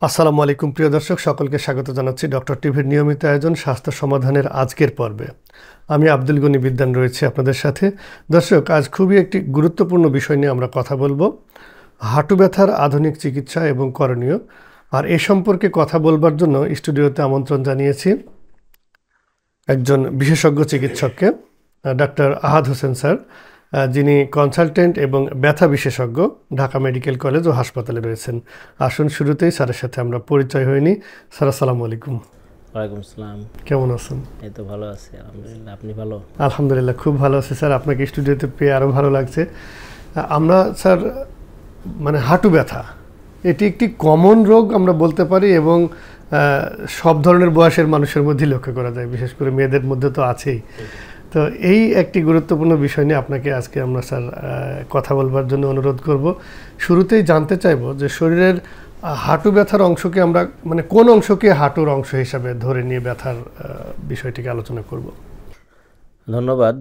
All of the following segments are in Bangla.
আসসালামু আলাইকুম প্রিয় দর্শক, সকলকে স্বাগত জানাচ্ছি ডক্টর টিভির নিয়মিত আয়োজন স্বাস্থ্য সমাধানের আজকের পর্বে। আমি আব্দুল গনি বিদ্যান রয়েছি আপনাদের সাথে। দর্শক, আজ খুবই একটি গুরুত্বপূর্ণ বিষয় নিয়ে আমরা কথা বলবো, হাঁটু ব্যথার আধুনিক চিকিৎসা এবং করণীয়। আর এ সম্পর্কে কথা বলবার জন্য স্টুডিওতে আমন্ত্রণ জানিয়েছি একজন বিশেষজ্ঞ চিকিৎসককে, ডাক্তার আহাদ হোসেন স্যার, যিনি কনসালটেন্ট এবং ব্যথা বিশেষজ্ঞ, ঢাকা মেডিকেল কলেজ ও হাসপাতালে রয়েছেন। আসুন শুরুতেই স্যারের সাথে আমরা পরিচয় হয়নি। স্যার আসসালামু আলাইকুম। ওয়ালাইকুম আসসালাম। কেমন আছেন? এই তো ভালো আছি আলহামদুলিল্লাহ, আপনি ভালো? আলহামদুলিল্লাহ, খুব ভালো আছি স্যার। আপনাকে স্টুডিওতে পেয়ে আরও ভালো লাগছে। আমরা স্যার হাঁটু ব্যথা এটি একটি কমন রোগ আমরা বলতে পারি, এবং সব ধরনের বয়সের মানুষের মধ্যে লক্ষ্য করা যায়, বিশেষ করে মেয়েদের মধ্যে তো আছেই। তো এই একটি গুরুত্বপূর্ণ বিষয় নিয়ে আপনাকে আজকে আমরা স্যার কথা বলবার জন্য অনুরোধ করব। শুরুতেই জানতে চাইব যে শরীরের হাঁটু ব্যথার অংশকে আমরা কোন অংশকে হাঁটুর অংশ হিসাবে ধরে নিয়ে ব্যথার বিষয়টিকে আলোচনা করব। ধন্যবাদ।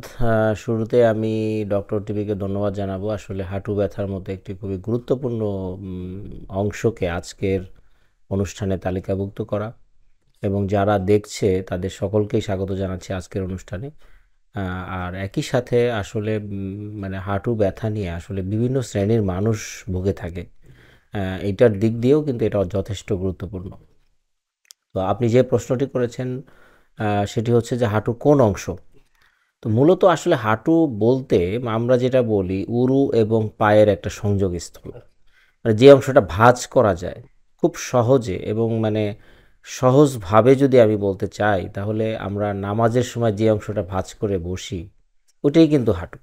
শুরুতে আমি ডক্টর টিভিকে ধন্যবাদ জানাবো। আসলে হাঁটু ব্যথার মতো একটি খুবই গুরুত্বপূর্ণ অংশকে আজকের অনুষ্ঠানে তালিকাভুক্ত করা, এবং যারা দেখছে তাদের সকলকেই স্বাগত জানাচ্ছি আজকের অনুষ্ঠানে। আর একই সাথে আসলে হাঁটু ব্যথা নিয়ে আসলে বিভিন্ন শ্রেণীর মানুষ ভুগে থাকে, এইটার দিক দিয়েও কিন্তু এটা যথেষ্ট গুরুত্বপূর্ণ। তো আপনি যে প্রশ্নটি করেছেন সেটি হচ্ছে যে হাঁটুর কোন অংশ। তো মূলত আসলে হাঁটু বলতে আমরা যেটা বলি উরু এবং পায়ের একটা সংযোগস্থল, যে অংশটা ভাঁজ করা যায় খুব সহজে, এবং সহজভাবে যদি আমি বলতে চাই তাহলে আমরা নামাজের সময় যে অংশটা ভাঁজ করে বসি ওটাই কিন্তু হাঁটু।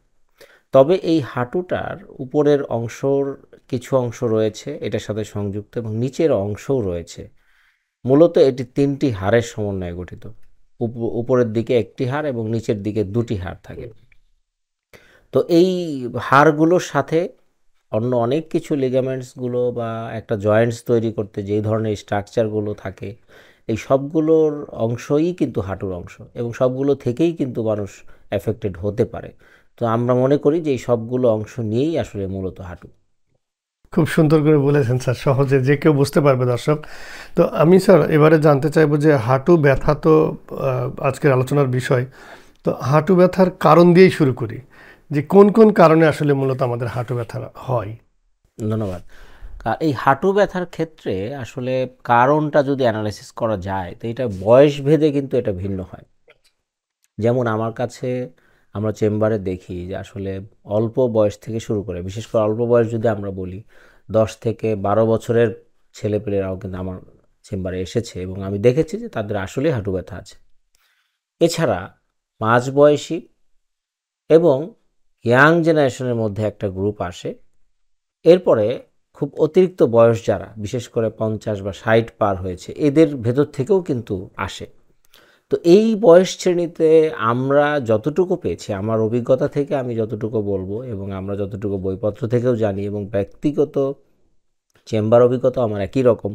তবে এই হাঁটুটার উপরের অংশর কিছু অংশ রয়েছে এটার সাথে সংযুক্ত, এবং নিচের অংশও রয়েছে। মূলত এটি তিনটি হাড়ের সমন্বয়ে গঠিত। উপরের দিকে একটি হাড় এবং নিচের দিকে দুটি হাড় থাকে। তো এই হাড়গুলোর সাথে অন্য অনেক কিছু লিগামেন্টসগুলো বা একটা জয়েন্টস তৈরি করতে যেই ধরনের স্ট্রাকচারগুলো থাকে, এই সবগুলোর অংশই কিন্তু হাঁটুর অংশ, এবং সবগুলো থেকেই কিন্তু মানুষ এফেক্টেড হতে পারে। তো আমরা মনে করি যে এই সবগুলো অংশ নিয়েই আসলে মূলত হাঁটু। খুব সুন্দর করে বলেছেন স্যার, সহজে যে কেউ বুঝতে পারবে দর্শক। তো আমি স্যার এবারে জানতে চাইবো যে হাঁটু ব্যথা তো আজকের আলোচনার বিষয়। তো হাঁটু ব্যথার কারণ দিয়েই শুরু করি, যে কোন কোন কারণে আসলে মূলত আমাদের হাঁটু ব্যথা হয়। ধন্যবাদ। এই হাঁটু ব্যথার ক্ষেত্রে আসলে কারণটা যদি অ্যানালাইসিস করা যায় তো এটা বয়স ভেদে কিন্তু এটা ভিন্ন হয়। যেমন আমার কাছে আমরা চেম্বারে দেখি যে আসলে অল্প বয়স থেকে শুরু করে, বিশেষ করে অল্প বয়স যদি আমরা বলি 10 থেকে 12 বছরের ছেলেপেলেরাও কিন্তু আমার চেম্বারে এসেছে, এবং আমি দেখেছি যে তাদের আসলেই হাঁটু ব্যথা আছে। এছাড়া মাঝবয়সী এবং ইয়াং জেনারেশনের মধ্যে একটা গ্রুপ আসে। এরপরে খুব অতিরিক্ত বয়স যারা, বিশেষ করে 50 বা 60 পার হয়েছে, এদের ভেতর থেকেও কিন্তু আসে। তো এই বয়স শ্রেণীতে আমরা যতটুকু পেয়েছি, আমার অভিজ্ঞতা থেকে আমি যতটুকু বলবো, এবং আমরা যতটুকু বইপত্র থেকেও জানি, এবং ব্যক্তিগত চেম্বার অভিজ্ঞতা আমার একই রকম,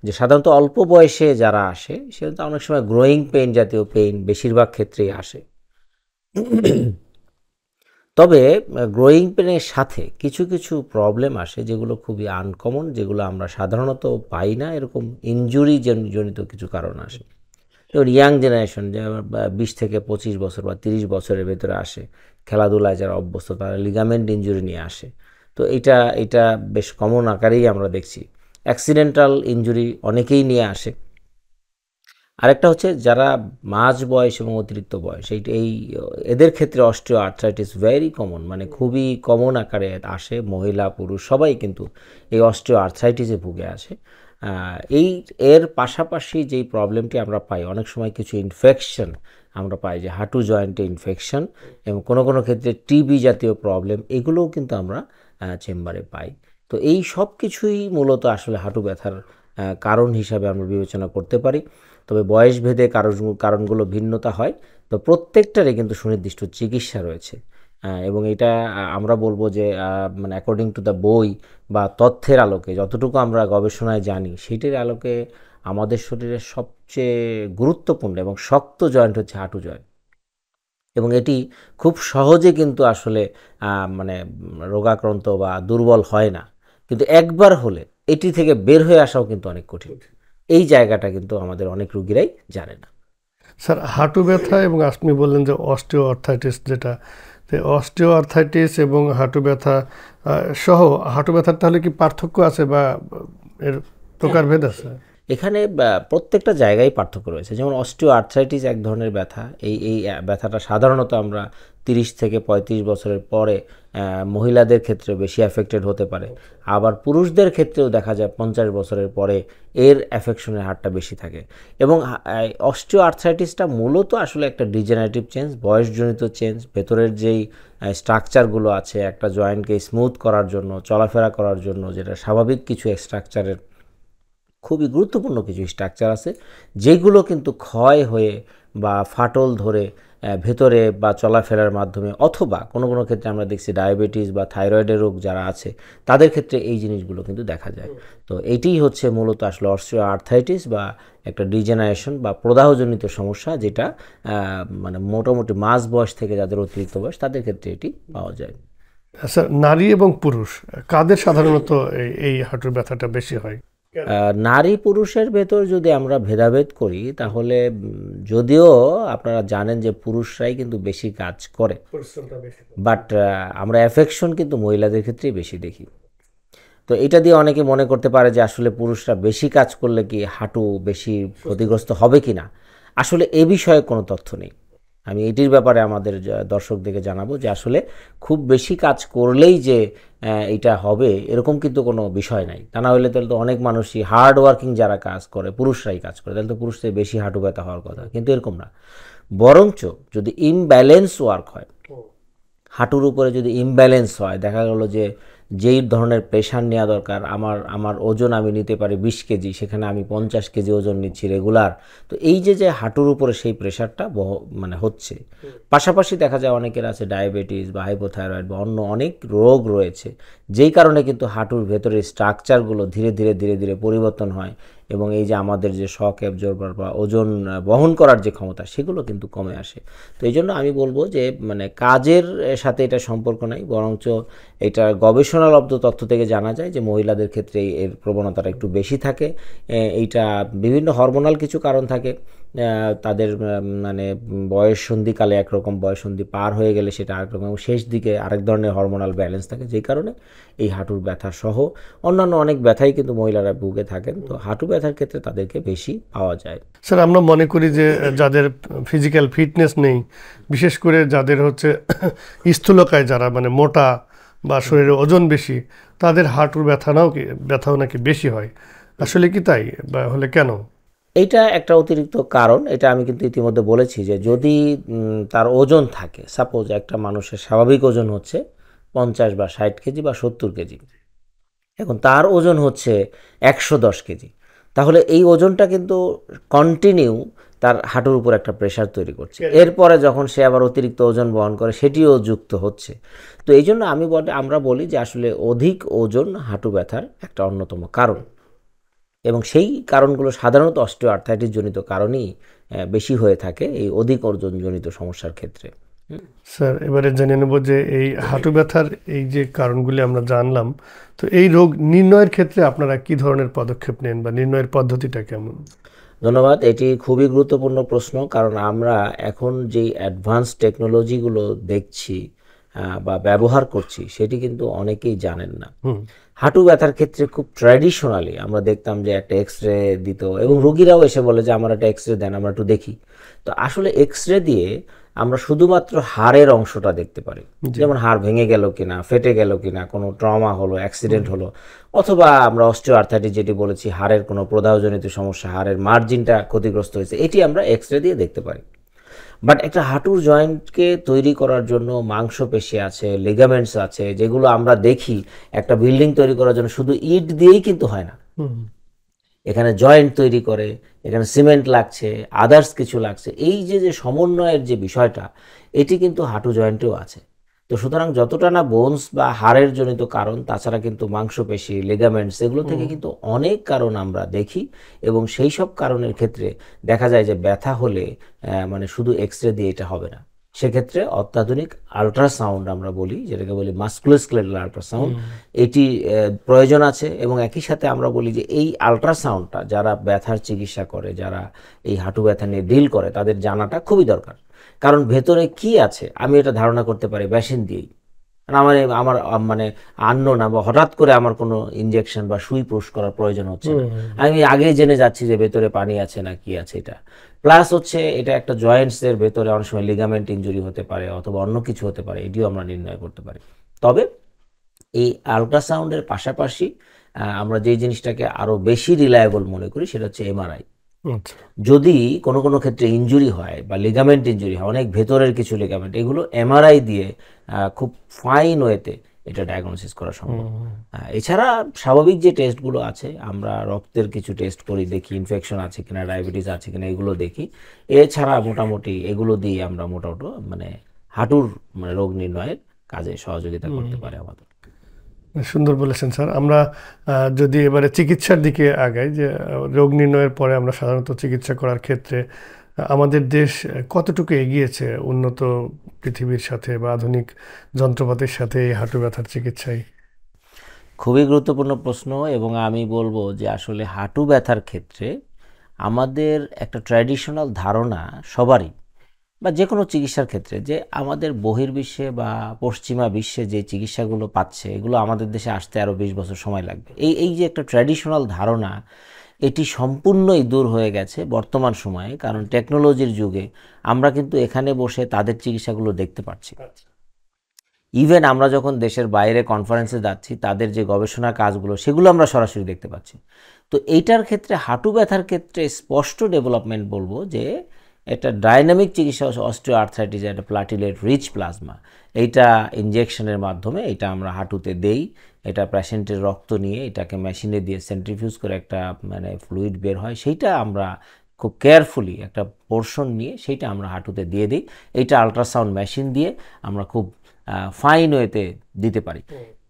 যে সাধারণত অল্প বয়সে যারা আসে সেটা অনেক সময় গ্রোয়িং পেইন জাতীয় পেইন বেশিরভাগ ক্ষেত্রেই আসে। তবে গ্রোয়িং পেনের সাথে কিছু কিছু প্রবলেম আসে যেগুলো খুবই আনকমন, যেগুলো আমরা সাধারণত পাই না। এরকম ইনজুরি জনিত কিছু কারণ আসে। যেমন ইয়াং জেনারেশন, যে 20 থেকে 25 বছর বা 30 বছরের ভেতরে আসে, খেলাধুলায় যারা অভ্যস্ত তারা লিগামেন্ট ইনজুরি নিয়ে আসে। তো এটা বেশ কমন আকারেই আমরা দেখছি। অ্যাক্সিডেন্টাল ইনজুরি অনেকেই নিয়ে আসে। আরেকটা হচ্ছে যারা মাঝ বয়স এবং অতিরিক্ত বয়স, এদের ক্ষেত্রে অস্টিও আর্থ্রাইটিস ভেরি কমন, খুবই কমন আকারে আসে। মহিলা পুরুষ সবাই কিন্তু এই অস্টিও আর্থ্রাইটিসে ভুগে আসে। এর পাশাপাশি যেই প্রবলেমটি আমরা পাই, অনেক সময় কিছু ইনফেকশন আমরা পাই, যে হাঁটু জয়েন্টে ইনফেকশন, এবং কোনো কোনো ক্ষেত্রে টিবি জাতীয় প্রবলেম, এগুলোও কিন্তু আমরা চেম্বারে পাই। তো এই সব কিছুই মূলত আসলে হাঁটু ব্যথার কারণ হিসাবে আমরা বিবেচনা করতে পারি। তবে বয়স ভেদে কারণগুলো ভিন্নতা হয়। তো প্রত্যেকটারই কিন্তু সুনির্দিষ্ট চিকিৎসা রয়েছে, এবং এটা আমরা বলবো যে অ্যাকর্ডিং টু দ্য বই বা তথ্যের আলোকে যতটুকু আমরা গবেষণায় জানি, সেইটির আলোকে আমাদের শরীরের সবচেয়ে গুরুত্বপূর্ণ এবং শক্ত জয়েন্ট হচ্ছে হাঁটু জয়েন্ট, এবং এটি খুব সহজে কিন্তু আসলে রোগাক্রান্ত বা দুর্বল হয় না। কিন্তু একবার হলে এটি থেকে বের হয়ে আসাও কিন্তু অনেক কঠিন। এই জায়গাটা কিন্তু আমাদের অনেক রোগীরাই জানে না। স্যার, হাঁটু ব্যথা এবং আপনি বললেন যে অস্টিও আর্থাইটিস, যেটা অস্টিও আর্থাইটিস এবং হাঁটু ব্যথা সহ হাঁটু ব্যথার তাহলে কি পার্থক্য আছে বা এর প্রকারভেদ আছে? এখানে প্রত্যেকটা জায়গায় পার্থক্য রয়েছে। যেমন অস্টিও আর্থ্রাইটিস এক ধরনের ব্যথা, এই ব্যথাটা সাধারণত আমরা 30 থেকে 35 বছরের পরে মহিলাদের ক্ষেত্রে বেশি অ্যাফেক্টেড হতে পারে। আবার পুরুষদের ক্ষেত্রেও দেখা যায় 50 বছরের পরে এর অ্যাফেকশনের হারটা বেশি থাকে। এবং অস্টিও আর্থ্রাইটিসটা মূলত আসলে একটা ডিজেনারেটিভ চেঞ্জ, বয়সজনিত চেঞ্জ। ভেতরের যেই স্ট্রাকচারগুলো আছে একটা জয়েন্টকে স্মুথ করার জন্য, চলাফেরা করার জন্য, যেটা স্বাভাবিক কিছু স্ট্রাকচারের খুবই গুরুত্বপূর্ণ কিছু স্ট্রাকচার আছে যেগুলো কিন্তু ক্ষয় হয়ে বা ফাটল ধরে ভেতরে বা চলাফেরার মাধ্যমে, অথবা কোনো কোনো ক্ষেত্রে আমরা দেখছি ডায়াবেটিস বা থাইরয়েডের রোগ যারা আছে তাদের ক্ষেত্রে এই জিনিসগুলো কিন্তু দেখা যায়। তো এইটিই হচ্ছে মূলত আসলে অস্টিও আর্থাইটিস বা একটা ডিজেনারেশন বা প্রদাহজনিত সমস্যা, যেটা মানে মোটামুটি মাঝ বয়স থেকে যাদের অতিরিক্ত বয়স তাদের ক্ষেত্রে এটি পাওয়া যায়। আচ্ছা, নারী এবং পুরুষ কাদের সাধারণত এই হাঁটুর ব্যথাটা বেশি হয়? নারী পুরুষের ভেতর যদি আমরা ভেদাভেদ করি তাহলে যদিও আপনারা জানেন যে পুরুষরাই কিন্তু বেশি কাজ করে, বাট আমরা অ্যাফেকশন কিন্তু মহিলাদের ক্ষেত্রেই বেশি দেখি। তো এটা দিয়ে অনেকে মনে করতে পারে যে আসলে পুরুষরা বেশি কাজ করলে কি হাঁটু বেশি ক্ষতিগ্রস্ত হবে কি না। আসলে এ বিষয়ে কোনো তথ্য নেই। আমি এটির ব্যাপারে আমাদের দর্শকদেরকে জানাবো যে আসলে খুব বেশি কাজ করলেই যে এটা হবে এরকম কিন্তু কোনো বিষয় নাই। তা না হলে তাহলে তো অনেক মানুষই হার্ড ওয়ার্কিং যারা কাজ করে, পুরুষরাই কাজ করে, তাহলে তো পুরুষদের বেশি হাঁটু ব্যথা হওয়ার কথা, কিন্তু এরকম না। বরঞ্চ যদি ইমব্যালেন্স ওয়ার্ক হয়, হাঁটুর উপরে যদি ইমব্যালেন্স হয়, দেখা গেল যে যেই ধরনের প্রেশার নেওয়া দরকার, আমার ওজন আমি নিতে পারি 20 কেজি, সেখানে আমি 50 কেজি ওজন নিচ্ছি রেগুলার। তো এই যে হাঁটুর উপরে সেই প্রেশারটা মানে হচ্ছে। পাশাপাশি দেখা যায় অনেকের আছে ডায়াবেটিস বা হাইপোথাইরয়েড বা অন্য অনেক রোগ রয়েছে, যেই কারণে কিন্তু হাঁটুর ভেতরের স্ট্রাকচারগুলো ধীরে ধীরে ধীরে ধীরে পরিবর্তন হয় এবং এই যে আমাদের যে শক অ্যাবজর্বার বা ওজন বহন করার যে ক্ষমতা সেগুলো কিন্তু কমে আসে। তো এই জন্য আমি বলবো যে মানে কাজের সাথে এটা সম্পর্ক নাই, বরঞ্চ এটা গবেষণালব্ধ তথ্য থেকে জানা যায় যে মহিলাদের ক্ষেত্রে এর প্রবণতাটা একটু বেশি থাকে। এইটা বিভিন্ন হরমোনাল কিছু কারণ থাকে, তাদের মানে বয়ঃসন্ধিকালে একরকম, বয়ঃসন্ধি পার হয়ে গেলে সেটা আরেক রকম, শেষ দিকে আরেক ধরনের হরমোনাল ব্যালেন্স থাকে, যেই কারণে এই হাঁটুর ব্যথা সহ অন্যান্য অনেক ব্যথাই কিন্তু মহিলারা ভুগে থাকেন। তো হাঁটু ব্যথার ক্ষেত্রে তাদেরকে বেশি পাওয়া যায়। স্যার, আমরা মনে করি যে যাদের ফিজিক্যাল ফিটনেস নেই, বিশেষ করে যাদের হচ্ছে স্থূলকায়, যারা মানে মোটা বা শরীরে ওজন বেশি, তাদের হাঁটুর ব্যথাও নাকি বেশি হয়। আসলে কি তাই, বা হলে কেন? এইটা একটা অতিরিক্ত কারণ। এটা আমি কিন্তু ইতিমধ্যে বলেছি যে যদি তার ওজন থাকে, সাপোজ একটা মানুষের স্বাভাবিক ওজন হচ্ছে 50 বা 60 কেজি বা 70 কেজি, এখন তার ওজন হচ্ছে 110 কেজি, তাহলে এই ওজনটা কিন্তু কন্টিনিউ তার হাঁটুর উপর একটা প্রেশার তৈরি করছে। এরপরে যখন সে আবার অতিরিক্ত ওজন বহন করে সেটিও যুক্ত হচ্ছে। তো এই জন্য আমরা বলি যে আসলে অধিক ওজন হাঁটু ব্যথার একটা অন্যতম কারণ, এবং সেই কারণগুলো সাধারণত অস্টিও আর্থ্রাইটিস জনিত কারণেই বেশি হয়ে থাকে এই অধিক ওজনজনিত সমস্যার ক্ষেত্রে। স্যার, এবারে জেনে নেব যে এই হাঁটু ব্যথার এই যে কারণগুলি আমরা জানলাম, তো এই রোগ নির্ণয়ের ক্ষেত্রে আপনারা কি ধরনের পদক্ষেপ নেন বা নির্ণয়ের পদ্ধতিটা কেমন? ধন্যবাদ, এটি খুবই গুরুত্বপূর্ণ প্রশ্ন। কারণ আমরা এখন যেই অ্যাডভান্স টেকনোলজিগুলো দেখছি বা ব্যবহার করছি সেটি কিন্তু অনেকেই জানেন না। হাঁটু ব্যথার ক্ষেত্রে খুব ট্র্যাডিশনালি আমরা দেখতাম যে একটা এক্স রে দিত এবং রোগীরাও এসে বলে যে আমার একটা এক্স রে দেন, আমরা একটু দেখি। তো আসলে এক্স রে দিয়ে আমরা শুধুমাত্র হাড়ের অংশটা দেখতে পারি, যেমন হাড় ভেঙে গেল কিনা, ফেটে গেল কিনা, কোনো ট্রমা হলো, অ্যাক্সিডেন্ট হলো, অথবা আমরা অস্টিও আর্থ্রাইটিস যেটি বলেছি হাড়ের কোনো প্রদাহজনিত সমস্যা, হাড়ের মার্জিনটা ক্ষতিগ্রস্ত হয়েছে, এটি আমরা এক্স রে দিয়ে দেখতে পারি। বাট একটা হাঁটুর জয়েন্টকে তৈরি করার জন্য মাংসপেশি আছে, লিগামেন্টস আছে, যেগুলো আমরা দেখি একটা বিল্ডিং তৈরি করার জন্য শুধু ইট দিয়েই কিন্তু হয় না, এখানে জয়েন্ট তৈরি করে, এখানে সিমেন্ট লাগছে, আদার্স কিছু লাগছে। এই যে সমন্বয়ের যে বিষয়টা, এটি কিন্তু হাঁটু জয়েন্টেও আছে। তো সুতরাং যতটা না বোনস বা হাড়ের জনিত কারণ, তাছাড়া কিন্তু মাংসপেশি, লিগামেন্টস, এগুলো থেকে কিন্তু অনেক কারণ আমরা দেখি, এবং সেই সব কারণের ক্ষেত্রে দেখা যায় যে ব্যথা হলে মানে শুধু এক্স রে দিয়ে এটা হবে না, সেক্ষেত্রে অত্যাধুনিক আল্ট্রাসাউন্ড আমরা বলি, যেটাকে বলি মাস্কুলোস্কেলেটাল আল্ট্রাসাউন্ড, এটি প্রয়োজন আছে। এবং একই সাথে আমরা বলি যে এই আল্ট্রাসাউন্ডটা যারা ব্যথার চিকিৎসা করে, যারা এই হাঁটু ব্যথা নিয়ে ডিল করে, তাদের জানাটা খুবই দরকার। কারণ ভেতরে কি আছে আমি এটা ধারণা করতে পারি মেশিন দিয়েই। আমার আমার মানে না বা হঠাৎ করে আমার কোনো ইনজেকশন বা সুই পুশ করার প্রয়োজন হচ্ছে না, আমি আগে জেনে যাচ্ছি যে ভেতরে পানি আছে না কি আছে। এটা প্লাস হচ্ছে এটা একটা জয়েন্টসের ভেতরে অনেক সময় লিগামেন্ট ইনজুরি হতে পারে অথবা অন্য কিছু হতে পারে, এটিও আমরা নির্ণয় করতে পারি। তবে এই আল্ট্রাসাউন্ডের পাশাপাশি আমরা যেই জিনিসটাকে আরো বেশি রিলায়েবল মনে করি সেটা হচ্ছে এমআরআই। যদি কোনো কোনো ক্ষেত্রে ইনজুরি হয় বা লিগামেন্ট ইনজুরি হয়, অনেক ভেতরের কিছু লিগামেন্ট, এগুলো এমআরআই দিয়ে খুব ফাইন ওয়েতে এটা ডায়াগনোসিস করা সম্ভব। এছাড়া স্বাভাবিক যে টেস্টগুলো আছে, আমরা রক্তের কিছু টেস্ট করি, দেখি ইনফেকশন আছে কিনা, ডায়াবেটিস আছে কিনা, এগুলো দেখি। এছাড়া মোটামুটি এগুলো দিয়ে আমরা মোটামুটি মানে হাঁটুর মানে রোগ নির্ণয়ের কাজে সহযোগিতা করতে পারে আমাদের। সুন্দর বলেছেন স্যার। আমরা যদি এবারে চিকিৎসার দিকে আগাই, যে রোগ নির্ণয়ের পরে আমরা সাধারণত চিকিৎসা করার ক্ষেত্রে আমাদের দেশ কতটুকু এগিয়েছে উন্নত পৃথিবীর সাথে বা আধুনিক যন্ত্রপাতির সাথে এই হাঁটু ব্যথার চিকিৎসায়? খুবই গুরুত্বপূর্ণ প্রশ্ন। এবং আমি বলবো যে আসলে হাঁটু ব্যথার ক্ষেত্রে আমাদের একটা ট্র্যাডিশনাল ধারণা সবারই, বা যে কোনো চিকিৎসার ক্ষেত্রে, যে আমাদের বহির্বিশ্বে বা পশ্চিমা বিশ্বে যে চিকিৎসাগুলো পাচ্ছে এগুলো আমাদের দেশে আসতে আরও 20 বছর সময় লাগবে। এই যে একটা ট্র্যাডিশনাল ধারণা, এটি সম্পূর্ণই দূর হয়ে গেছে বর্তমান সময়ে। কারণ টেকনোলজির যুগে আমরা কিন্তু এখানে বসে তাদের চিকিৎসাগুলো দেখতে পাচ্ছি। ইভেন আমরা যখন দেশের বাইরে কনফারেন্সে যাচ্ছি, তাদের যে গবেষণার কাজগুলো সেগুলো আমরা সরাসরি দেখতে পাচ্ছি। তো এইটার ক্ষেত্রে হাঁটু ব্যথার ক্ষেত্রে স্পষ্ট ডেভেলপমেন্ট বলবো যে একটা ডাইনামিক চিকিৎসা, অস্টিও আর্থ্রাইটিস, একটা প্লাটিলেট রিচ প্লাজমা, এইটা ইনজেকশনের মাধ্যমে এটা আমরা হাঁটুতে দেই। এটা পেশেন্টের রক্ত নিয়ে এটাকে মেশিনে দিয়ে সেন্ট্রিফিউজ করে একটা মানে ফ্লুইড বের হয়, সেইটা আমরা খুব কেয়ারফুলি একটা পোর্শন নিয়ে সেইটা আমরা হাঁটুতে দিয়ে দিই। এইটা আল্ট্রাসাউন্ড মেশিন দিয়ে আমরা খুব ফাইন ওয়েতে দিতে পারি।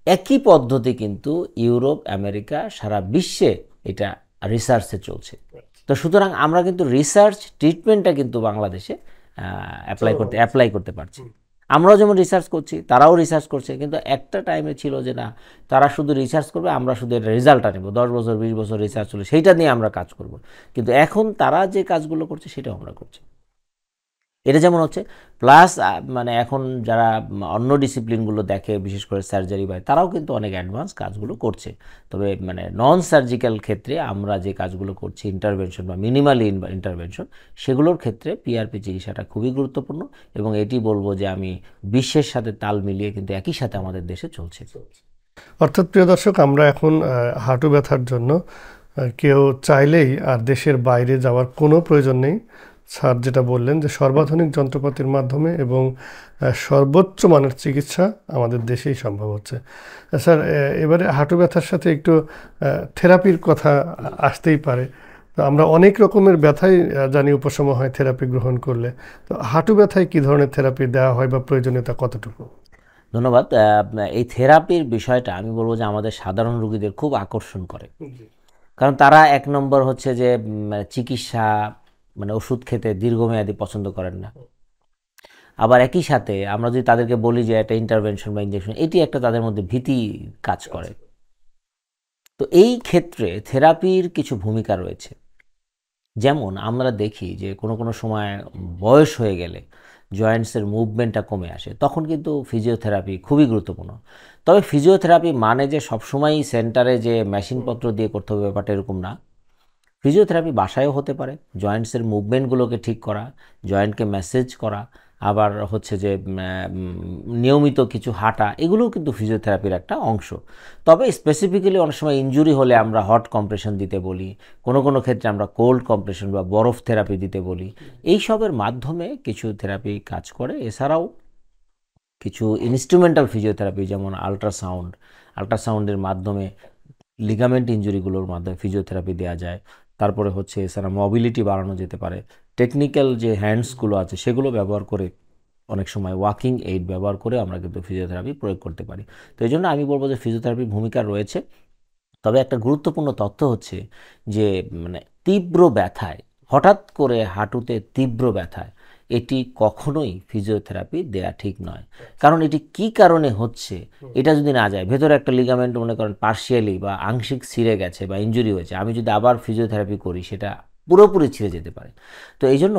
একই পদ্ধতি কিন্তু ইউরোপ, আমেরিকা, সারা বিশ্বে এটা রিসার্চে চলছে। তো সুতরাং আমরা কিন্তু রিসার্চ ট্রিটমেন্টটা কিন্তু বাংলাদেশে অ্যাপ্লাই করতে পারছি। আমরাও যেমন রিসার্চ করছি, তারাও রিসার্চ করছে। কিন্তু একটা টাইমে ছিল যে না, তারা শুধু রিসার্চ করবে, আমরা শুধু এটা রেজাল্টটা নেব, 10 বছর 20 বছর রিসার্চ হলে সেইটা নিয়ে আমরা কাজ করব। কিন্তু এখন তারা যে কাজগুলো করছে সেটাও আমরা করছি। এটা যেমন হচ্ছে। প্লাস মানে এখন যারা অন্য ডিসিপ্লিনগুলো দেখে, বিশেষ করে সার্জারি বা, তারাও কিন্তু অনেক অ্যাডভান্স কাজগুলো করছে। তবে মানে নন সার্জিক্যাল ক্ষেত্রে আমরা যে কাজগুলো করছি, ইন্টারভেনশন বা মিনিমালি ইন্টারভেনশন, সেগুলোর ক্ষেত্রে পিআরপি চিকিৎসাটা খুবই গুরুত্বপূর্ণ। এবং এটি বলবো যে আমি বিশ্বের সাথে তাল মিলিয়ে কিন্তু একই সাথে আমাদের দেশে চলছে। অর্থাৎ প্রিয় দর্শক, আমরা এখন হাঁটু ব্যথার জন্য কেউ চাইলেই আর দেশের বাইরে যাওয়ার কোনো প্রয়োজন নেই। স্যার যেটা বললেন যে সর্বাধুনিক যন্ত্রপাতির মাধ্যমে এবং সর্বোচ্চ মানের চিকিৎসা আমাদের দেশেই সম্ভব হচ্ছে। স্যার, এবারে হাঁটু ব্যথার সাথে একটু থেরাপির কথা আসতেই পারে। তো আমরা অনেক রকমের ব্যথাই জানি উপশম হয় থেরাপি গ্রহণ করলে। তো হাঁটু ব্যথায় কী ধরনের থেরাপি দেওয়া হয় বা প্রয়োজনীয়তা কতটুকু? ধন্যবাদ। এই থেরাপির বিষয়টা আমি বলবো যে আমাদের সাধারণ রোগীদের খুব আকর্ষণ করে। কারণ তারা এক নম্বর হচ্ছে যে চিকিৎসা মানে ওষুধ খেতে দীর্ঘমেয়াদী পছন্দ করেন না। আবার একই সাথে আমরা যদি তাদেরকে বলি যে একটা ইন্টারভেনশন বা ইনজেকশন, এটি একটা তাদের মধ্যে ভীতি কাজ করে। তো এই ক্ষেত্রে থেরাপির কিছু ভূমিকা রয়েছে। যেমন আমরা দেখি যে কোনো কোনো সময় বয়স হয়ে গেলে জয়েন্টসের মুভমেন্টটা কমে আসে, তখন কিন্তু ফিজিওথেরাপি খুবই গুরুত্বপূর্ণ। তবে ফিজিওথেরাপি মানে যে সবসময়ই সেন্টারে যে মেশিনপত্র দিয়ে করতে হবে ব্যাপারটা এরকম না। ফিজিওথেরাপি বাসায়ও হতে পারে। জয়েন্টসের মুভমেন্টগুলোকে ঠিক করা, জয়েন্টকে ম্যাসেজ করা, আবার হচ্ছে যে নিয়মিত কিছু হাঁটা, এগুলোও কিন্তু ফিজিওথেরাপির একটা অংশ। তবে স্পেসিফিক্যালি অনেক সময় ইনজুরি হলে আমরা হট কম্প্রেশন দিতে বলি, কোনো কোনো ক্ষেত্রে আমরা কোল্ড কম্প্রেশন বা বরফ থেরাপি দিতে বলি। এইসবের মাধ্যমে কিছু থেরাপি কাজ করে। এছাড়াও কিছু ইনস্ট্রুমেন্টাল ফিজিওথেরাপি, যেমন আল্ট্রাসাউন্ডের মাধ্যমে লিগামেন্ট ইনজুরিগুলোর মাধ্যমে ফিজিওথেরাপি দেওয়া যায়। তারপরে হচ্ছে এছাড়া মোবিলিটি বাড়ানো যেতে পারে। টেকনিক্যাল যে হ্যান্ডসগুলো আছে সেগুলো ব্যবহার করে, অনেক সময় ওয়াকিং এইড ব্যবহার করে আমরা কিন্তু ফিজিওথেরাপি প্রয়োগ করতে পারি। তো এই জন্য আমি বলবো যে ফিজিওথেরাপির ভূমিকা রয়েছে। তবে একটা গুরুত্বপূর্ণ তথ্য হচ্ছে যে মানে তীব্র ব্যথায়, হঠাৎ করে হাঁটুতে তীব্র ব্যথায়, এটি কখনোই ফিজিওথেরাপি দেয়া ঠিক নয়। কারণ এটি কি কারণে হচ্ছে এটা যদি না যায়, ভেতরে একটা লিগামেন্ট মনে করেন পার্শিয়ালি বা আংশিক ছিঁড়ে গেছে বা ইনজুরি হয়েছে, আমি যদি আবার ফিজিওথেরাপি করি সেটা পুরোপুরি ছিঁড়ে যেতে পারে। তো এই জন্য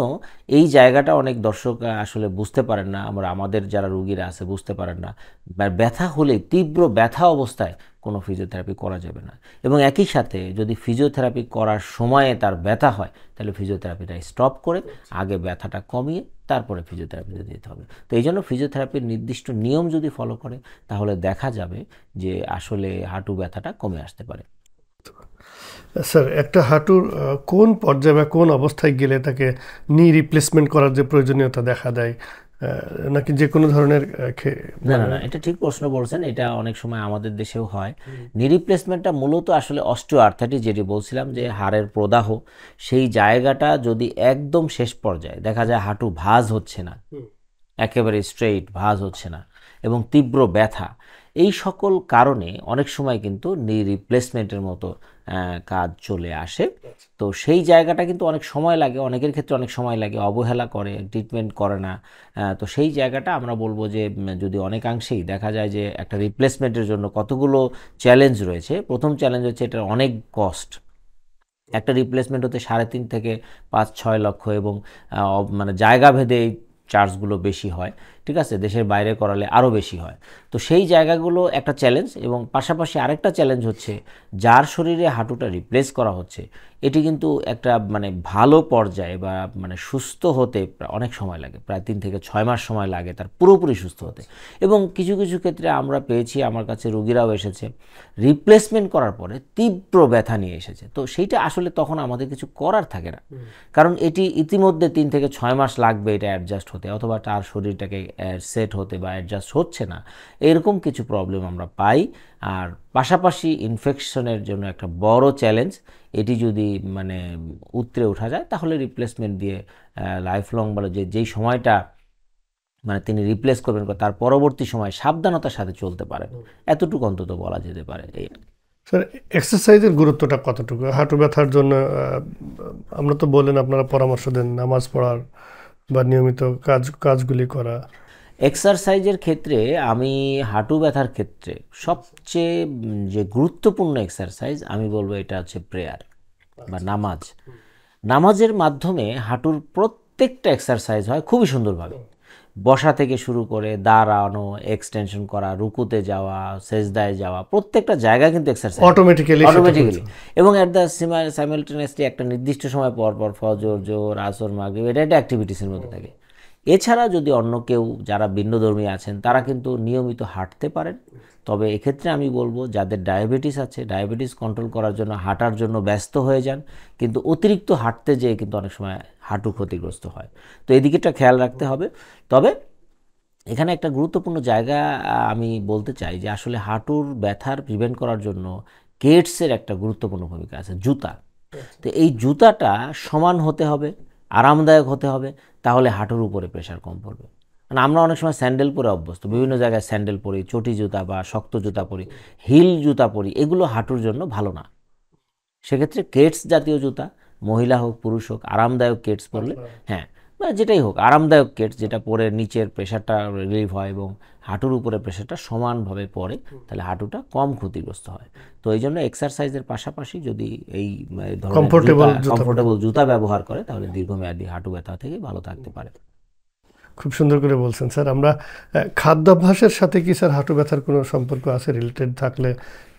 এই জায়গাটা অনেক দর্শক আসলে বুঝতে পারেন না, আমাদের যারা রুগীরা আছে বুঝতে পারেন না। ব্যথা হলে তীব্র ব্যথা অবস্থায় কোনো ফিজিওথেরাপি করা যাবে না, এবং একই সাথে যদি ফিজিওথেরাপি করার সময়ে তার ব্যথা হয় তাহলে ফিজিওথেরাপিটা স্টপ করে আগে ব্যথাটা কমিয়ে তারপরে ফিজিওথেরাপিতে দিতে হবে। তো এই জন্য ফিজিওথেরাপির নির্দিষ্ট নিয়ম যদি ফলো করে তাহলে দেখা যাবে যে আসলে হাঁটু ব্যথাটা কমে আসতে পারে। স্যার, একটা হাঁটুর কোন পর্যায়ে বা কোন অবস্থায় গেলে তাকে নি রিপ্লেসমেন্ট করার যে প্রয়োজনীয়তা দেখা দেয়, নাকি যে কোনো ধরনের না না না, এটা ঠিক প্রশ্ন বলছেন। এটা অনেক সময় আমাদের দেশেও হয়। নি রিপ্লেসমেন্টটা মূলত আসলে অস্টিও আর্থাইটিস, যেটি বলছিলাম যে হাড়ের প্রদাহ, সেই জায়গাটা যদি একদম শেষ পর্যায়ে দেখা যায় হাঁটু ভাঁজ হচ্ছে না, একেবারে স্ট্রেইট ভাঁজ হচ্ছে না এবং তীব্র ব্যথা, এই সকল কারণে অনেক সময় কিন্তু নি রিপ্লেসমেন্টের মতো কাজ চলে আসে। তো সেই জায়গাটা কিন্তু অনেক সময় লাগে, অনেকের ক্ষেত্রে অনেক সময় লাগে, অবহেলা করে, ট্রিটমেন্ট করে না। তো সেই জায়গাটা আমরা বলবো যে যদি অনেকাংশেই দেখা যায় যে একটা রিপ্লেসমেন্টের জন্য কতগুলো চ্যালেঞ্জ রয়েছে। প্রথম চ্যালেঞ্জ হচ্ছে এটার অনেক কস্ট। একটা রিপ্লেসমেন্ট হতে 3.5 থেকে 5-6 লক্ষ, এবং মানে জায়গা ভেদে এই চার্জগুলো বেশি হয়, ঠিক আছে, দেশের বাইরে করালে আরও বেশি হয়। তো সেই জায়গাগুলো একটা চ্যালেঞ্জ, এবং পাশাপাশি আরেকটা চ্যালেঞ্জ হচ্ছে যার শরীরে হাঁটুটা রিপ্লেস করা হচ্ছে এটি কিন্তু একটা মানে ভালো পর্যায়ে বা মানে সুস্থ হতে অনেক সময় লাগে, প্রায় 3 থেকে 6 মাস সময় লাগে তার পুরোপুরি সুস্থ হতে। এবং কিছু কিছু ক্ষেত্রে আমরা পেয়েছি, আমার কাছে রোগীরাও এসেছে রিপ্লেসমেন্ট করার পরে তীব্র ব্যথা নিয়ে এসেছে। তো সেইটা আসলে তখন আমাদের কিছু করার থাকে না, কারণ এটি ইতিমধ্যে 3 থেকে 6 মাস লাগবে এটা অ্যাডজাস্ট হতে, অথবা তার শরীরটাকে সেট হতে বা অ্যাডজাস্ট হচ্ছে না, এরকম কিছু প্রবলেম আমরা পাই। আর পাশাপাশি ইনফেকশনের জন্য একটা বড় চ্যালেঞ্জ, এটি যদি মানে উতরে ওঠা যায় তাহলে রিপ্লেসমেন্ট দিয়ে লাইফ লং বলে যেই সময়টা মানে তিনি রিপ্লেস করবেন তার পরবর্তী সময় সাবধানতার সাথে চলতে পারেন, এতটুকু অন্তত বলা যেতে পারে। এই স্যার, এক্সারসাইজের গুরুত্বটা কতটুকু হাঁটু ব্যথার জন্য? আমরা তো বললেন আপনারা পরামর্শ দেন নামাজ পড়ার বা নিয়মিত কাজগুলি করা। এক্সারসাইজের ক্ষেত্রে আমি হাঁটু ব্যথার ক্ষেত্রে সবচেয়ে যে গুরুত্বপূর্ণ এক্সারসাইজ আমি বলবো এটা হচ্ছে প্রেয়ার বা নামাজ। নামাজের মাধ্যমে হাঁটুর প্রত্যেকটা এক্সারসাইজ হয় খুবই সুন্দরভাবে, বসা থেকে শুরু করে দাঁড়ানো, এক্সটেনশন করা, রুকুতে যাওয়া, সেজদায় যাওয়া, প্রত্যেকটা জায়গা কিন্তু এক্সারসাইজ অটোমেটিক্যালি। এবং অ্যাট দ্য সাইমালটেনিয়াসলি একটা নির্দিষ্ট সময় পর পর ফজর, জোহর, আসর, মাগরিব এটা একটা অ্যাক্টিভিটিসের মধ্যে থাকে। এছাড়া যদি অন্য কেউ যারা ভিন্নধর্মী আছেন তারা কিন্তু নিয়মিত হাঁটতে পারেন। তবে এক্ষেত্রে আমি বলবো যাদের ডায়াবেটিস আছে, ডায়াবেটিস কন্ট্রোল করার জন্য হাঁটার জন্য ব্যস্ত হয়ে যান, কিন্তু অতিরিক্ত হাঁটতে যেয়ে কিন্তু অনেক সময় হাঁটু ক্ষতিগ্রস্ত হয়। তো এই দিকটা খেয়াল রাখতে হবে। তবে এখানে একটা গুরুত্বপূর্ণ জায়গা আমি বলতে চাই যে আসলে হাঁটুর ব্যথার প্রিভেন্ট করার জন্য কেটসের একটা গুরুত্বপূর্ণ ভূমিকা আছে, জুতা। তো এই জুতাটা সমান হতে হবে, আরামদায়ক হতে হবে, তাহলে হাঁটুর উপরে প্রেশার কম পড়বে। মানে আমরা অনেক সময় স্যান্ডেল পরে অভ্যস্ত, বিভিন্ন জায়গায় স্যান্ডেল পরি, চটি জুতা বা শক্ত জুতা পরি, হিল জুতা পরি, এগুলো হাঁটুর জন্য ভালো না। সেক্ষেত্রে কেটস জাতীয় জুতা, মহিলা হোক পুরুষ হোক, আরামদায়ক কেটস পরলে, হ্যাঁ বা যেটাই হোক আরামদায়ক কেটস যেটা পরে নিচের প্রেশারটা রিলিভ হয় এবং হাঁটুর উপরে প্রেশারটা সমানভাবে পড়ে, তাহলে হাঁটুটা কম ক্ষতিগ্রস্ত হয়। তো এই জন্য এক্সারসাইজের পাশাপাশি যদি এই ধরনের কমফোর্টেবল জুতা ব্যবহার করে তাহলে দীর্ঘমেয়াদী হাঁটু ব্যথা থেকে ভালো থাকতে পারে। খুব সুন্দর করে বলছেন স্যার। আমরা খাদ্যাভ্যাসের সাথে কি স্যার হাঁটু ব্যথার কোনো সম্পর্ক আছে? রিলেটেড থাকলে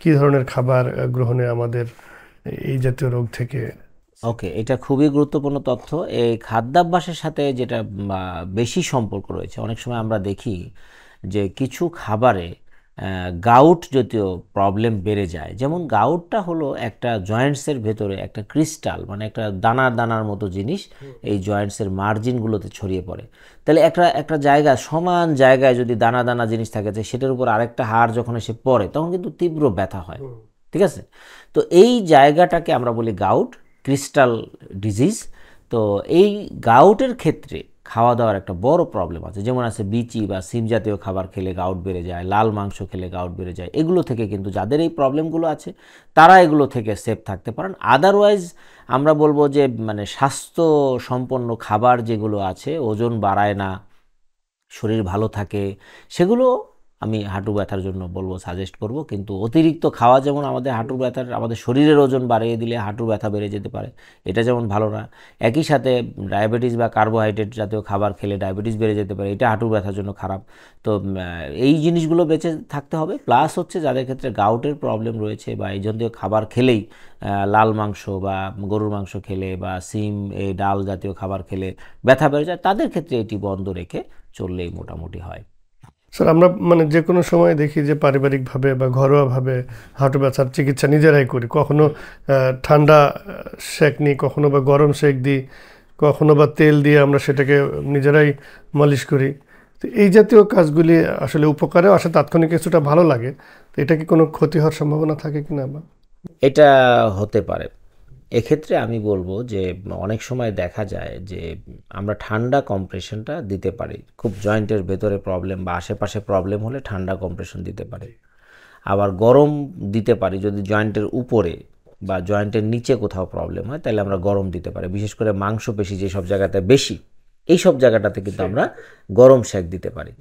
কি ধরনের খাবার গ্রহণে আমাদের এই জাতীয় রোগ থেকে? ওকে, এটা খুবই গুরুত্বপূর্ণ তথ্য। এই খাদ্যাভ্যাসের সাথে যেটা বেশি সম্পর্ক রয়েছে, অনেক সময় আমরা দেখি যে কিছু খাবারে গাউট জাতীয় প্রবলেম বেড়ে যায়। যেমন গাউটটা হলো একটা জয়েন্টসের ভেতরে একটা ক্রিস্টাল, মানে একটা দানার দানার মতো জিনিস এই জয়েন্টসের মার্জিনগুলোতে ছড়িয়ে পড়ে। তাহলে একটা জায়গা, সমান জায়গায় যদি দানা দানা জিনিস থাকে সেটার উপর আরেকটা হাড় যখন এসে পড়ে তখন কিন্তু তীব্র ব্যথা হয়, ঠিক আছে? তো এই জায়গাটাকে আমরা বলি গাউট, ক্রিস্টাল ডিজিজ। তো এই গাউটের ক্ষেত্রে খাওয়া দাওয়ার একটা বড় প্রবলেম আছে, যেমন আছে বিচি বা সিম জাতীয় খাবার খেলে গাউট বেড়ে যায়, লাল মাংস খেলে গাউট বেড়ে যায়, এগুলো থেকে কিন্তু যাদের এই প্রবলেমগুলো আছে তারা এগুলো থেকে সেফ থাকতে পারেন। আদারওয়াইজ আমরা বলবো যে মানে স্বাস্থ্য সম্পন্ন খাবার যেগুলো আছে, ওজন বাড়ায় না, শরীর ভালো থাকে, সেগুলো আমি হাঁটু ব্যথার জন্য বলবো, সাজেস্ট করব। কিন্তু অতিরিক্ত খাওয়া যেমন আমাদের হাঁটু ব্যথার, আমাদের শরীরের ওজন বাড়িয়ে দিলে হাঁটু ব্যথা বেড়ে যেতে পারে, এটা যেমন ভালো না। একই সাথে ডায়াবেটিস বা কার্বোহাইড্রেট জাতীয় খাবার খেলে ডায়াবেটিস বেড়ে যেতে পারে, এটা হাঁটু ব্যথার জন্য খারাপ। তো এই জিনিসগুলো বেঁচে থাকতে হবে। প্লাস হচ্ছে যাদের ক্ষেত্রে গাউটের প্রবলেম রয়েছে বা এই জাতীয় খাবার খেলেই, লাল মাংস বা গরুর মাংস খেলে বা সিম, এই ডাল জাতীয় খাবার খেলে ব্যথা বেড়ে যায়, তাদের ক্ষেত্রে এটি বন্ধ রেখে চললেই মোটামুটি হয়। স্যার, আমরা মানে যে কোনো সময় দেখি যে পারিবারিকভাবে বা ঘরোয়াভাবে হাঁটু ব্যথার চিকিৎসা নিজেরাই করি। কখনো ঠান্ডা সেঁক নিই, কখনো বা গরম সেঁক দিই, কখনো বা তেল দিয়ে আমরা সেটাকে নিজেরাই মালিশ করি। তো এই জাতীয় কাজগুলি আসলে উপকারেও আসে, তাৎক্ষণিক কিছুটা ভালো লাগে। তো এটা কি কোনো ক্ষতি হওয়ার সম্ভাবনা থাকে কিনা? বা এটা হতে পারে। এক্ষেত্রে আমি বলবো যে অনেক সময় দেখা যায় যে আমরা ঠান্ডা কম্প্রেশনটা দিতে পারি, খুব জয়েন্টের ভেতরে প্রবলেম বা আশেপাশে প্রবলেম হলে ঠান্ডা কম্প্রেশন দিতে পারি। আবার গরম দিতে পারি যদি জয়েন্টের উপরে বা জয়েন্টের নিচে কোথাও প্রবলেম হয়, তাহলে আমরা গরম দিতে পারি। বিশেষ করে মাংসপেশি যেসব জায়গাতে বেশি, এই সব জায়গাটাতে কিন্তু আমরা গরম সেঁক দিতে পারি।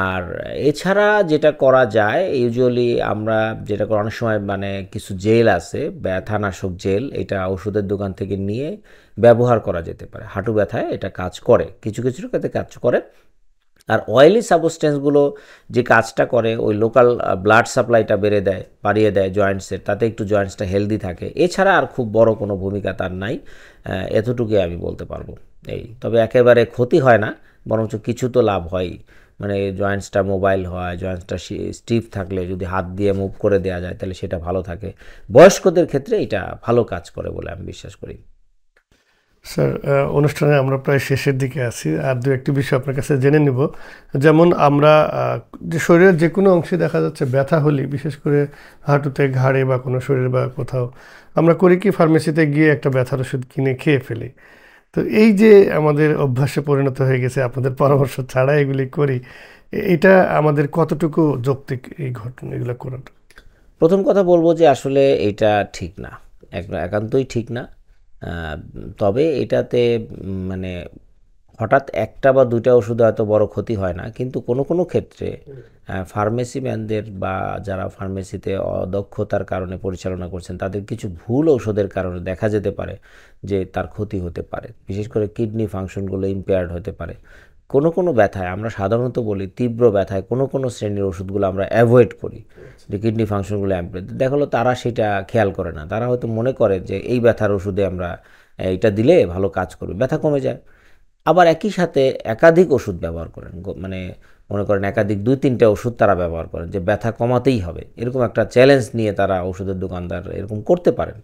আর এছাড়া যেটা করা যায় ইউজুয়ালি আমরা যেটা করি, অনেক সময় মানে কিছু জেল আছে, ব্যথানাশক জেল, এটা ওষুধের দোকান থেকে নিয়ে ব্যবহার করা যেতে পারে। হাঁটু ব্যথায় এটা কাজ করে, কিছু কিছু ক্ষেত্রে কাজ করে। আর অয়েলি সাবস্টেন্সগুলো যে কাজটা করে, ওই লোকাল ব্লাড সাপ্লাইটা বাড়িয়ে দেয় জয়েন্টসের, তাতে একটু জয়েন্টসটা হেলদি থাকে। এছাড়া আর খুব বড় কোনো ভূমিকা তার নাই, এতটুকুই আমি বলতে পারবো। এই তবে একেবারে ক্ষতি হয় না, বরঞ্চ কিছু তো লাভ হয়। মানে জয়েন্টসটা মোবাইল হয়, জয়েন্টসটা স্টিফ থাকলে যদি হাত দিয়ে মুভ করে দেওয়া যায় তাহলে সেটা ভালো থাকে। বয়স্কদের ক্ষেত্রে এটা ভালো কাজ করে বলে আমি বিশ্বাস করি। স্যার, অনুষ্ঠানে আমরা প্রায় শেষের দিকে আছি, আর দু একটি বিষয় আপনার কাছে জেনে নিব। যেমন আমরা যে শরীরের যে কোনো অংশে দেখা যাচ্ছে ব্যথা হলে, বিশেষ করে হাঁটুতে, ঘাড়ে বা কোনো শরীর বা কোথাও, আমরা করি কি ফার্মেসিতে গিয়ে একটা ব্যথার ওষুধ কিনে খেয়ে ফেলি। তো এই যে আমাদের অভ্যাসে পরিণত হয়ে গেছে, আপনাদের পরামর্শ ছাড়া এগুলি করি, এটা আমাদের কতটুকু যৌক্তিক এই ঘটনা এগুলো করাটা? প্রথম কথা বলবো যে আসলে এটা ঠিক না, একান্তই ঠিক না। তবে এটাতে মানে হঠাৎ একটা বা দুইটা ওষুধে হয়তো বড় ক্ষতি হয় না, কিন্তু কোনো কোনো ক্ষেত্রে ফার্মেসি ম্যানদের বা যারা ফার্মেসিতে অদক্ষতার কারণে পরিচালনা করছেন, তাদের কিছু ভুল ঔষধের কারণে দেখা যেতে পারে যে তার ক্ষতি হতে পারে। বিশেষ করে কিডনি ফাংশনগুলো ইম্পেয়ার্ড হতে পারে। কোনো কোনো ব্যথায় আমরা সাধারণত বলি, তীব্র ব্যথায় কোনো কোনো শ্রেণীর ওষুধগুলো আমরা অ্যাভয়েড করি, যে কিডনি ফাংশনগুলো ইম্পেয়ার্ড। দেখা হলো তারা সেটা খেয়াল করে না, তারা হয়তো মনে করে যে এই ব্যথার ওষুধে আমরা এটা দিলে ভালো কাজ করবে, ব্যথা কমে যায়। আবার একই সাথে একাধিক ওষুধ ব্যবহার করেন, মানে মনে করেন একাধিক 2-3টে ওষুধ তারা ব্যবহার করেন যে ব্যথা কমাতেই হবে, এরকম একটা চ্যালেঞ্জ নিয়ে তারা ওষুধের দোকানদার এরকম করতে পারেন।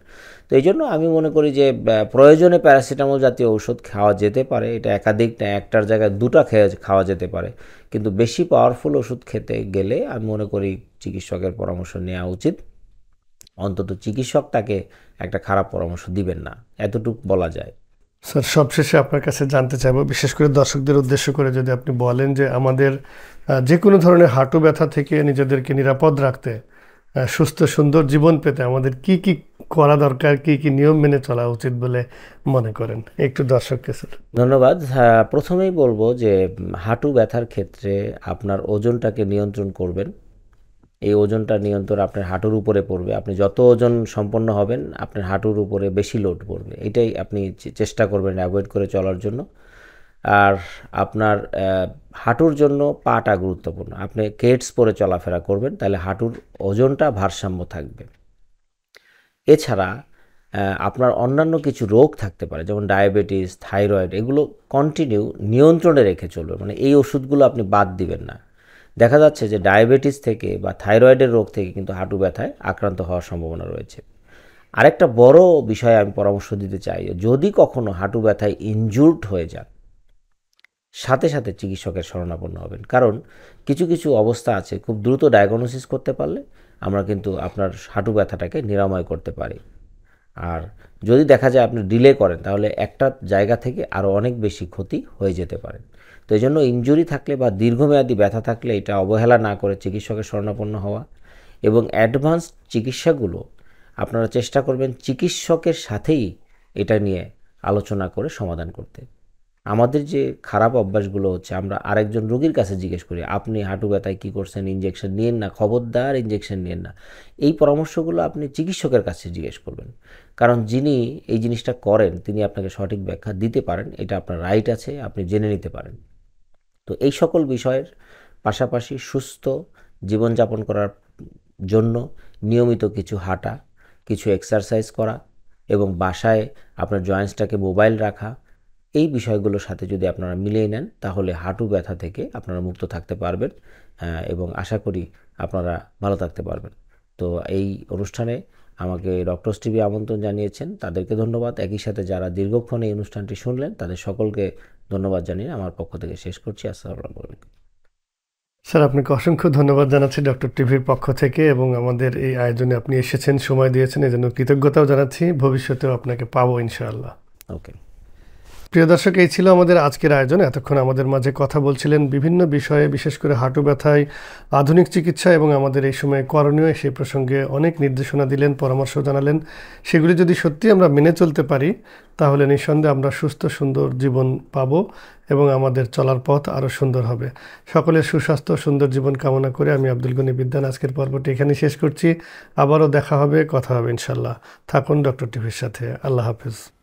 তো এই জন্য আমি মনে করি যে প্রয়োজনে প্যারাসিটামল জাতীয় ওষুধ খাওয়া যেতে পারে, এটা একাধিক না, একটার জায়গায় দুটা খাওয়া যেতে পারে। কিন্তু বেশি পাওয়ারফুল ওষুধ খেতে গেলে আমি মনে করি চিকিৎসকের পরামর্শ নেওয়া উচিত। অন্তত চিকিৎসক তাকে একটা খারাপ পরামর্শ দিবেন না, এতটুকু বলা যায়। স্যার, সবশেষে আপনার কাছে জানতে চাইবো, বিশেষ করে দর্শকদের উদ্দেশ্য করে যদি আপনি বলেন যে আমাদের যে কোনো ধরনের হাঁটু ব্যথা থেকে নিজেদেরকে নিরাপদ রাখতে, সুস্থ সুন্দর জীবন পেতে আমাদের কি কি করা দরকার, কি কি নিয়ম মেনে চলা উচিত বলে মনে করেন, একটু দর্শককে স্যার। ধন্যবাদ। প্রথমেই বলবো যে হাঁটু ব্যথার ক্ষেত্রে আপনার ওজনটাকে নিয়ন্ত্রণ করবেন। এই ওজনটা নিয়ন্ত্রণ আপনার হাঁটুর উপরে পড়বে। আপনি যত ওজন সম্পন্ন হবেন আপনার হাঁটুর উপরে বেশি লোড পড়বে, এটাই আপনি চেষ্টা করবেন অ্যাভয়েড করে চলার জন্য। আর আপনার হাঁটুর জন্য পাটা গুরুত্বপূর্ণ, আপনি কেটস পরে চলাফেরা করবেন, তাহলে হাঁটুর ওজনটা ভারসাম্য থাকবে। এছাড়া আপনার অন্যান্য কিছু রোগ থাকতে পারে, যেমন ডায়াবেটিস, থাইরয়েড, এগুলো কন্টিনিউ নিয়ন্ত্রণে রেখে চলবে, মানে এই ওষুধগুলো আপনি বাদ দিবেন না। দেখা যাচ্ছে যে ডায়াবেটিস থেকে বা থাইরয়েডের রোগ থেকে কিন্তু হাঁটু ব্যথায় আক্রান্ত হওয়ার সম্ভাবনা রয়েছে। আরেকটা বড় বিষয়ে আমি পরামর্শ দিতে চাই, যদি কখনো হাঁটু ব্যথায় ইনজুর্ড হয়ে যান, সাথে সাথে চিকিৎসকের শরণাপন্ন হবেন। কারণ কিছু কিছু অবস্থা আছে খুব দ্রুত ডায়াগনোসিস করতে পারলে আমরা কিন্তু আপনার হাঁটু ব্যথাটাকে নিরাময় করতে পারি। আর যদি দেখা যায় আপনি ডিলে করেন তাহলে একটা জায়গা থেকে আরও অনেক বেশি ক্ষতি হয়ে যেতে পারে। তো এই জন্য ইনজুরি থাকলে বা দীর্ঘমেয়াদী ব্যথা থাকলে এটা অবহেলা না করে চিকিৎসকের শরণাপন্ন হওয়া এবং অ্যাডভান্স চিকিৎসাগুলো আপনারা চেষ্টা করবেন চিকিৎসকের সাথেই এটা নিয়ে আলোচনা করে সমাধান করতে। আমাদের যে খারাপ অভ্যাসগুলো হচ্ছে আমরা আরেকজন রোগীর কাছে জিজ্ঞেস করি, আপনি হাঁটু ব্যথায় কী করছেন, ইঞ্জেকশন নিয়েন না, খবরদার ইঞ্জেকশন নিয়েন না। এই পরামর্শগুলো আপনি চিকিৎসকের কাছে জিজ্ঞেস করবেন, কারণ যিনি এই জিনিসটা করেন তিনি আপনাকে সঠিক ব্যাখ্যা দিতে পারেন, এটা আপনার রাইট আছে, আপনি জেনে নিতে পারেন। তো এই সকল বিষয়ের পাশাপাশি সুস্থ জীবনযাপন করার জন্য নিয়মিত কিছু হাঁটা, কিছু এক্সারসাইজ করা এবং বাসায় আপনার জয়েন্টসটাকে মোবাইল রাখা, এই বিষয়গুলোর সাথে যদি আপনারা মিলিয়ে নেন তাহলে হাঁটু ব্যথা থেকে আপনারা মুক্ত থাকতে পারবেন এবং আশা করি আপনারা ভালো থাকতে পারবেন। তো এই অনুষ্ঠানে আমাকে ডক্টরস টিভি আমন্ত্রণ জানিয়েছেন, তাদেরকে ধন্যবাদ। একই সাথে যারা দীর্ঘক্ষণ এই অনুষ্ঠানটি শুনলেন তাদের সকলকে ধন্যবাদ জানিয়ে আমার পক্ষ থেকে শেষ করছি। আসসালামু আলাইকুম। স্যার, আপনাকে অসংখ্য ধন্যবাদ জানাচ্ছি ডক্টর টিভির পক্ষ থেকে, এবং আমাদের এই আয়োজনে আপনি এসেছেন, সময় দিয়েছেন, এজন্য কৃতজ্ঞতাও জানাচ্ছি। ভবিষ্যতেও আপনাকে পাবো ইনশাআল্লাহ। ওকে। প্রিয় দর্শক, এই ছিল আমাদের আজকের আয়োজন। এতক্ষণ আমাদের মাঝে কথা বলছিলেন বিভিন্ন বিষয়ে, বিশেষ করে হাঁটু ব্যথায় আধুনিক চিকিৎসা এবং আমাদের এই সময় করণীয়, সেই প্রসঙ্গে অনেক নির্দেশনা দিলেন, পরামর্শ জানালেন। সেগুলি যদি সত্যি আমরা মেনে চলতে পারি তাহলে নিঃসন্দেহে আমরা সুস্থ সুন্দর জীবন পাব এবং আমাদের চলার পথ আরও সুন্দর হবে। সকলের সুস্বাস্থ্য সুন্দর জীবন কামনা করে আমি আব্দুল গনি বিদ্যান আজকের পর্বটি এখানে শেষ করছি। আবারও দেখা হবে, কথা হবে ইনশাল্লাহ। থাকুন ডক্টর টিভির সাথে। আল্লাহ হাফেজ।